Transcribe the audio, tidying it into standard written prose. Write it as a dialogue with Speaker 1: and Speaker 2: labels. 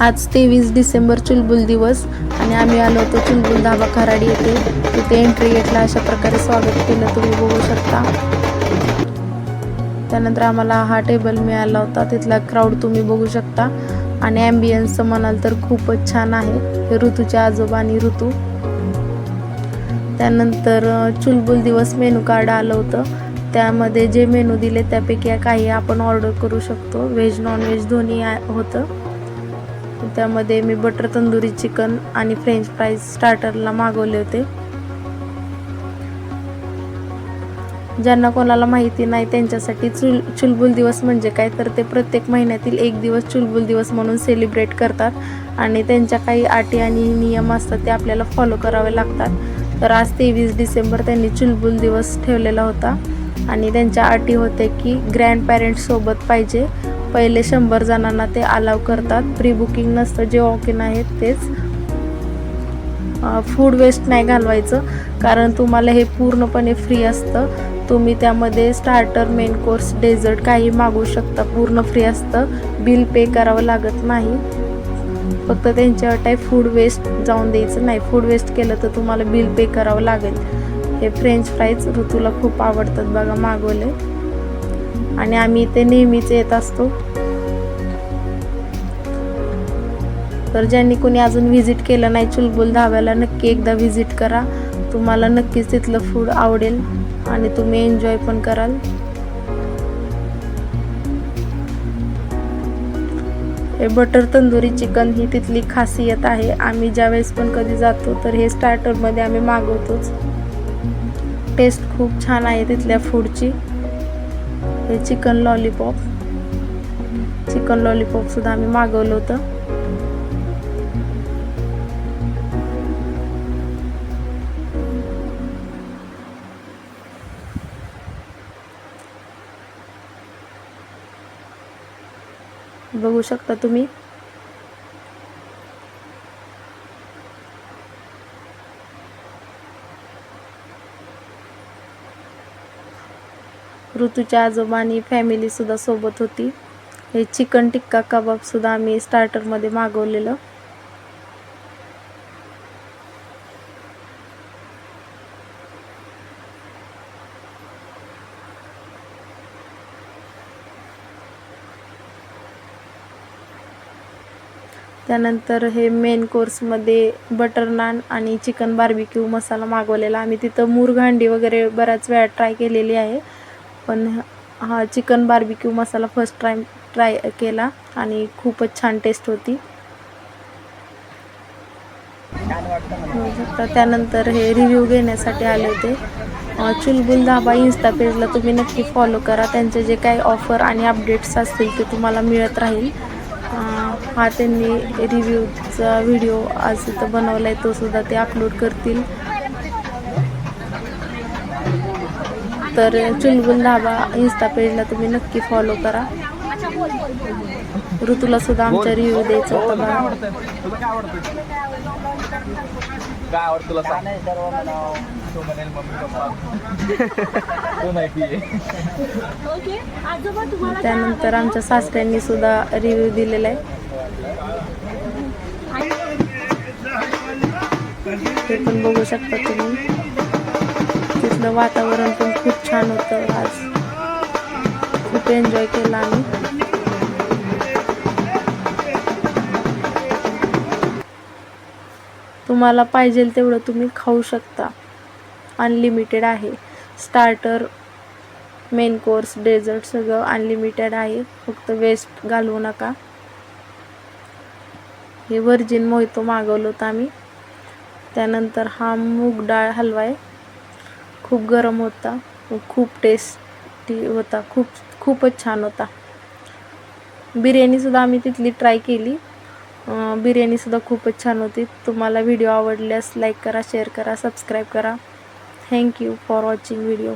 Speaker 1: आज 23 डिसेंबर चुलबुल दिवस आणि आम्ही आलो होतो चुलबुल धाबा खराडी येथे. तिथे एंट्री गेटला अशा प्रकारे स्वागत केलं, तुम्ही बघू शकता. त्यानंतर आम्हाला हा टेबल मिळाला होता. तिथला क्राऊड तुम्ही बघू शकता आणि ॲम्बियन्स म्हणाल तर खूपच छान आहे. हे ऋतूचे आजोबा आणि ऋतू. त्यानंतर चुलबुल दिवस मेनू कार्ड आलं होतं. त्यामध्ये जे मेनू दिले त्यापैकी काही आपण ऑर्डर करू शकतो. व्हेज नॉन व्हेज दोन्ही होतं. त्यामध्ये मी बटर तंदुरी चिकन आणि फ्रेंच फ्राईज स्टार्टरला मागवले होते. ज्यांना कोणाला माहिती नाही त्यांच्यासाठी चुलबुल दिवस म्हणजे काय, तर ते प्रत्येक महिन्यातील एक दिवस चुलबुल दिवस म्हणून सेलिब्रेट करतात आणि त्यांच्या काही अटी आणि नियम असतात ते आपल्याला फॉलो करावे लागतात. तर आज 23 डिसेंबर त्यांनी चुलबुल दिवस ठेवलेला होता आणि त्यांच्या अटी होते की ग्रँड पॅरेंट्स सोबत पाहिजे. पहिले 100 जणांना ते अलाव करतात. प्री बुकिंग नसतं, जे वॉक इन आहेत तेच. फूड वेस्ट नाही घालवायचं कारण तुम्हाला हे पूर्णपणे फ्री असतं. तुम्ही त्यामध्ये स्टार्टर, मेन कोर्स, डेझर्ट काही मागवू शकता. पूर्ण फ्री असतं, बिल पे करावं लागत नाही. फक्त त्यांच्या अट आहे फूड वेस्ट जाऊन द्यायचं नाही. फूड वेस्ट केलं तर तुम्हाला बिल पे करावं लागेल. हे फ्रेंच फ्राईज ऋतूला खूप आवडतात बघा, मागवले आणि आम्ही इथे नेहमीच येत असतो. तर ज्यांनी कोणी अजून व्हिजिट केलं नाही चुलबुल धाब्याला, नक्की एकदा व्हिजिट करा. तुम्हाला नक्कीच तिथलं फूड आवडेल आणि तुम्ही एन्जॉय पण कराल. हे बटर तंदुरी चिकन ही तिथली खासियत आहे. आम्ही ज्यावेळेस पण कधी जातो तर हे स्टार्टरमध्ये आम्ही मागवतोच. टेस्ट खूप छान आहे तिथल्या फूडची. हे चिकन लॉलीपॉप सुद्धा आम्ही मागवलं होतं. बघू शकता तुम्ही. ऋतूच्या आजोबा आणि फॅमिली सुद्धा सोबत होती. हे चिकन टिक्का कबाब सुद्धा आम्ही स्टार्टरमध्ये मागवलेलं. त्यानंतर हे मेन कोर्समध्ये बटर नान आणि चिकन बार्बिक्यू मसाला मागवलेला. आम्ही तिथं मुरघांडी वगैरे बऱ्याच वेळा ट्राय केलेली आहे, पण हा चिकन बार्बिक्यू मसाला फर्स्ट टाइम ट्राय केला आणि खूपच छान टेस्ट होती. त्यानंतर हे रिव्ह्यू घेण्यासाठी आले होते. चुलबुल धाबा इन्स्टा पेजला तुम्ही नक्की फॉलो करा. त्यांचे जे काही ऑफर आणि अपडेट्स असतील ते तुम्हाला मिळत राहील. हा त्यांनी रिव्ह्यूचा व्हिडिओ आज इथं बनवला आहे, तो सुद्धा ते अपलोड करतील. तर चुलबुल धाबा इन्स्टा पेजला तुम्ही नक्की फॉलो करा. ऋतूला सुद्धा आमचा रिव्ह्यू द्यायचा होता बघा. त्यानंतर आमच्या सासऱ्यांनी सुद्धा रिव्ह्यू दिलेला आहे. ते पण बघू शकता तुम्ही. तिथलं वातावरण पण खूप छान होतं. आज खूप एन्जॉय केला आम्ही. तुम्हाला पाहिजे तेवढं तुम्ही खाऊ शकता. अनलिमिटेड आहे. स्टार्टर, मेन कोर्स, डेझर्ट सगळं अनलिमिटेड आहे. फक्त वेस्ट घालवू नका. हे व्हर्जिन मोहितो मागवलं होतं आम्ही. त्यानंतर हा मूग डाळ हलवा आहे. खूप गरम होता, खूप टेस्टी होता, खूपच छान होता. बिर्याणीसुद्धा आम्ही तिथली ट्राय केली. बिर्याणीसुद्धा खूपच छान होती. तुम्हाला व्हिडिओ आवडल्यास लाईक करा, शेअर करा, सबस्क्राईब करा. Thank you for watching video.